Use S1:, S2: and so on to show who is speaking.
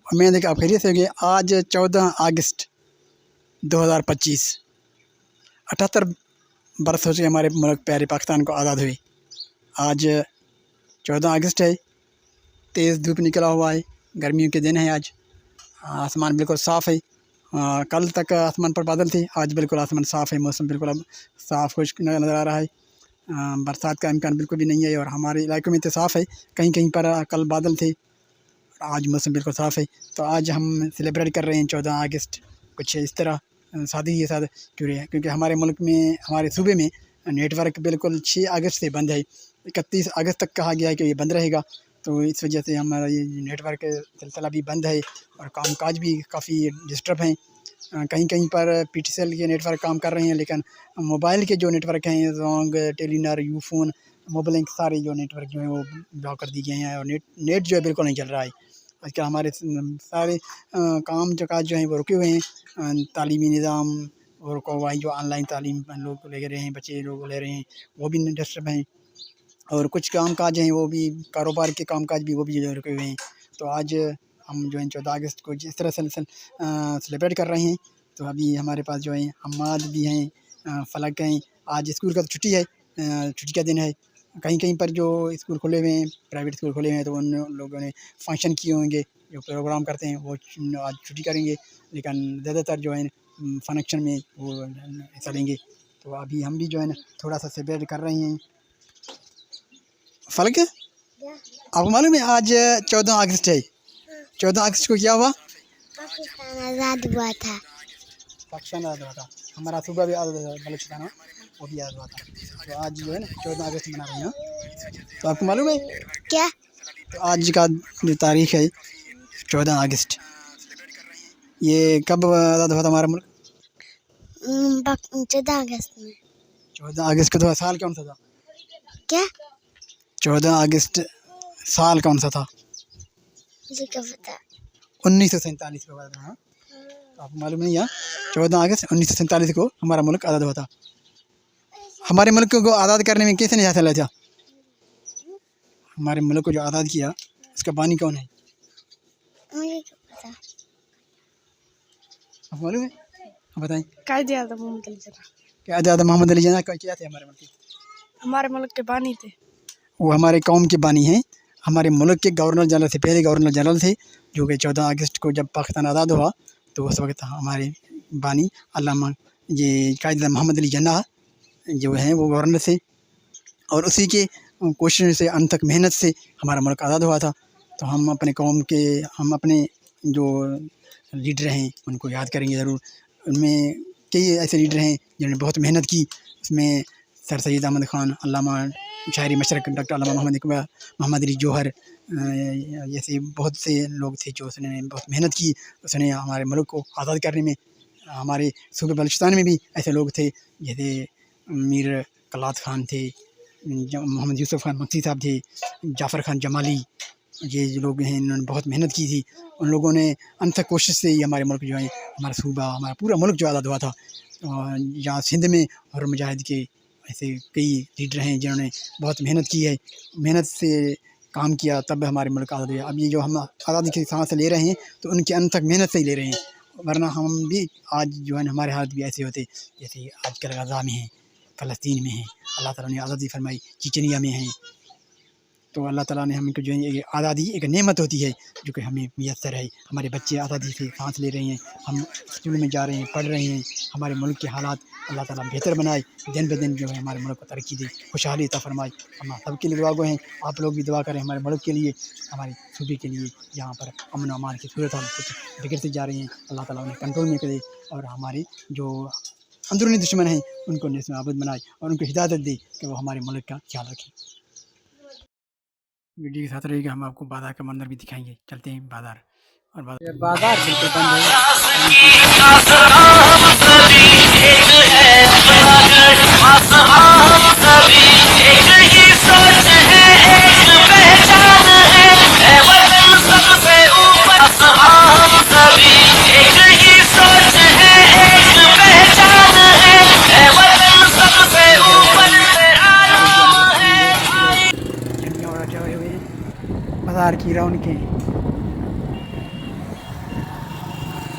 S1: امید ہے کہ آپ خیریت سے ہوگے۔ آج 14 اگست 2025 78 برس ہو چکے ہمارے ملک پیارے پاکستان کو آزاد ہوئے۔ آج 14 اگست ہے، تیز دھوپ نکلا ہوا ہے، گرمیوں کے دن ہیں۔ آج آسمان بالکل صاف ہے، کل تک آسمان پر بادل تھے، آج بالکل آسمان صاف ہے، موسم بالکل اب صاف خشک نظر آ رہا ہے، برسات کا امکان بالکل بھی نہیں ہے۔ اور ہمارے علاقوں میں تو صاف ہے، کہیں کہیں پر کل بادل تھے، آج موسم بالکل صاف ہے۔ تو آج ہم سیلیبریٹ کر رہے ہیں 14 اگست کچھ اس طرح سادگی کے ساتھ، کیونکہ ہمارے ملک میں، ہمارے صوبے میں نیٹ ورک بالکل 6 اگست سے بند ہے، 31 اگست تک کہا گیا ہے کہ یہ بند رہے گا۔ تو اس وجہ سے ہمارا یہ نیٹ ورک سلسلہ بھی بند ہے اور کام کاج بھی کافی ڈسٹرب ہیں۔ کہیں کہیں پر پی ٹی سی ایل کے نیٹ ورک کام کر رہے ہیں، لیکن موبائل کے جو نیٹ ورک ہیں، زونگ، ٹیلی نار، یو فون، موبلنک، سارے جو نیٹ ورک جو ہیں وہ بلاک کر دی گئے ہیں، اور نیٹ جو ہے بالکل نہیں چل رہا ہے۔ آج کل ہمارے سارے کام کاج جو ہیں وہ رکے ہوئے ہیں، تعلیمی نظام اور کوئی جو آن لائن تعلیم لوگ لے رہے ہیں، بچے لوگ لے رہے ہیں، وہ بھی ڈسٹرب ہیں، اور کچھ کام کاج ہیں وہ بھی، کاروبار کے کام کاج بھی وہ بھی جو رکے ہوئے ہیں۔ تو آج ہم جو ہے 14 اگست کو جس طرح سے سیلیبریٹ کر رہے ہیں، تو ابھی ہمارے پاس جو ہے حماد بھی ہیں، فلک ہیں۔ آج اسکول کا تو چھٹی ہے، چھٹی کا دن ہے۔ کہیں کہیں پر جو اسکول کھلے ہوئے ہیں، پرائیویٹ اسکول کھلے ہوئے ہیں، تو ان لوگوں نے فنکشن کیے ہوں گے، جو پروگرام کرتے ہیں وہ آج چھٹی کریں گے، لیکن زیادہ تر جو ہے فنکشن میں وہ حصہ لیں گے۔ تو ابھی ہم بھی جو ہے نا تھوڑا سا سیلیبریٹ کر رہے ہیں۔ فلک، آپ کو معلوم ہے آج 14 اگست ہے؟ 14 اگست کو کیا ہوا؟
S2: پاکستان آزاد ہوا تھا۔
S1: پاکستان آزاد ہوا تھا، ہمارا صوبہ بھی آزاد ہوا، بلوچستان وہ بھی آزاد ہوا تھا۔ تو آج جو ہے نا 14 اگست منا رہے ہیں۔ تو آپ کو معلوم ہے
S2: کیا؟
S1: تو آج کا جو تاریخ ہے 14 اگست، یہ کب آزاد ہوا تھا ہمارا ملک؟
S2: 14 اگست میں۔
S1: 14 اگست کا تو سال کون سا تھا؟
S2: کیا؟
S1: 14 اگست سال کون سا تھا؟
S2: مجھے کیا پتا۔
S1: 1947 کو آزاد ہوا۔ تو آپ کو معلوم نہیں ہے 14 اگست 1947 کو ہمارا ملک آزاد ہوا تھا۔ ہمارے ملک کو آزاد کرنے میں کس نے حصہ لیا تھا؟ ہمارے ملک کو جو آزاد کیا اس کا بانی کون ہے؟
S2: مجھے کیا پتا۔
S1: آپ کو معلوم ہے؟ آپ بتائیں۔
S3: قائد اعظم محمد علی جناح
S1: کہ آزاد محمد علی جناح کیا تھے ہمارے ملک کے؟
S3: ہمارے ملک کے بانی تھے۔
S1: وہ ہمارے قوم کے بانی ہیں، ہمارے ملک کے گورنر جنرل سے پہلے گورنر جنرل تھے، جو کہ 14 اگست کو جب پاکستان آزاد ہوا تو اس وقت ہمارے بانی علامہ یہ قائد محمد علی جناح جو ہیں وہ گورنر تھے، اور اسی کے کوشش سے، انتھک محنت سے ہمارا ملک آزاد ہوا تھا۔ تو ہم اپنے قوم کے، ہم اپنے جو لیڈر ہیں ان کو یاد کریں گے ضرور۔ ان میں کئی ایسے لیڈر ہیں جنہوں نے بہت محنت کی، اس میں سر سید احمد خان، علامہ شاعری مشرق ڈاکٹر علامہ محمد اقبال، محمد علی جوہر، جیسے بہت سے لوگ تھے جو اس نے بہت محنت کی، اس نے ہمارے ملک کو آزاد کرنے میں۔ ہمارے صوبے بلوچستان میں بھی ایسے لوگ تھے، جیسے میر کلات خان تھے، محمد یوسف خان مکسی صاحب تھے، جعفر خان جمالی، یہ جو لوگ ہیں انہوں نے بہت محنت کی تھی۔ ان لوگوں نے انتھک کوشش سے ہی ہمارے ملک جو ہے، ہمارا صوبہ، ہمارا پورا ملک جو آزاد ہوا تھا۔ یہاں سندھ میں اور مجاہد کے ایسے کئی لیڈر ہیں جنہوں نے بہت محنت کی ہے، محنت سے کام کیا، تب ہمارے ملک آزاد ہوا۔ اب یہ جو ہم آزادی کی سانس لے رہے ہیں تو ان کی انتھک محنت سے ہی لے رہے ہیں، ورنہ ہم بھی آج جو ہے ہمارے حالات بھی ایسے ہوتے جیسے آج کل غزہ میں ہیں، فلسطین میں ہیں، اللہ تعالیٰ نے آزادی فرمائی، چچنیا میں ہیں۔ تو اللہ تعالیٰ نے ہم کو جو ہے یہ آزادی ایک نعمت ہوتی ہے جو کہ ہمیں میسر ہے۔ ہمارے بچے آزادی سے سانس لے رہے ہیں، ہم اسکول میں جا رہے ہیں، پڑھ رہے ہیں، ہمارے ملک کے حالات اللہ تعالیٰ بہتر بنائے، دن بہ دن جو ہے ہمارے ملک کو ترقی دے، خوشحالی عطا فرمائے۔ ہم سب کے لیے دعا گو ہیں، آپ لوگ بھی دعا کریں ہمارے ملک کے لیے، ہمارے صوبے کے لیے، جہاں پر امن و امان کی صورت حال کچھ بگڑتے جا رہے ہیں، اللہ تعالیٰ انہیں کنٹرول میں کرے، اور ہمارے جو اندرونی دشمن ہیں ان کو نظم عابد بنائے، اور ان کو ہدایت دے کہ وہ ہمارے ملک کا خیال رکھیں۔ ویڈیو کے ساتھ رہے گا، ہم آپ کو بازار کا منظر بھی دکھائیں گے۔ چلتے ہیں بازار، اور بازار بالکل بند ہے۔ بازار کی رونقیں